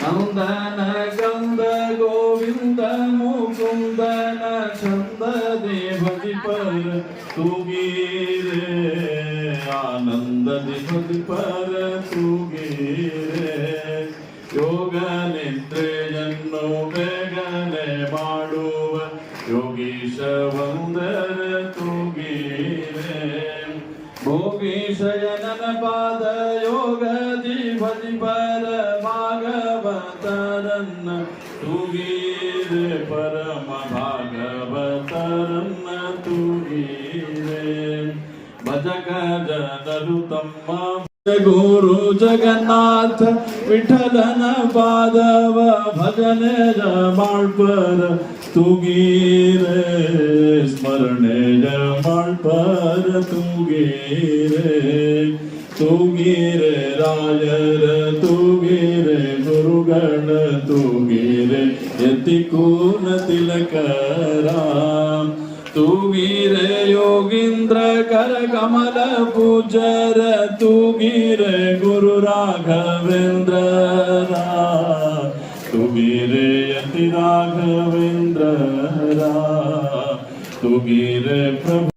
ನಂದನ ಗಂಧ ಗೋವಿಂದ ಮುಕುಂದನ ಚಂದ ದೇವದಿ ಪರ ತುಗೀರೆ ಆನಂದ ದೇವದಿ ಪರ ತುಗೀರೆ ಯೋಗ ನಿದ್ರೆಯನ್ನು ಬೇಗನೆ ಮಾಡುವ ಯೋಗೀಶ ವಂದರ ತುಗೀರೆ ಭೋಗೀಶಯನನ ಪಾದ ಯೋಗದಿ ಭಜಿ ಪರ ಭಾಗವತರನ್ನ ತುಗೀರೆ ಪರಮ ಭಾಗವತರನ್ನ ತುಗೀರೆ ಭಜಕ ಜನರು ತಮ್ಮ ಗುರು ಜಗನ್ನಾಥ ವಿಠಲನ ಪಾದವ ಭಜನೆ ಮಾಡ್ಪರ ತುಗೀರೆ ಸ್ಮರಣೆ ಮಾಡ್ಪರ ತುಗೀರೆ ತುಗೀರೆ ರಾಯರ ತುಗೀರೆ ಗುರುಗಳ ತುಗೀರೆ ಯತಿ ಕೂನ ತಿಲಕರ ತುಗೀರೆ ಯೋಗೀಂದ್ರ ಕರ ಕಮಲ ಪೂಜರ ತುಗೀರೆ ಗುರು ರಾಘವೇಂದ್ರ ತುಗೀರೆ ಯತಿ ರಾಘವೇಂದ್ರ ತುಗೀರೆ ಪ್ರಭು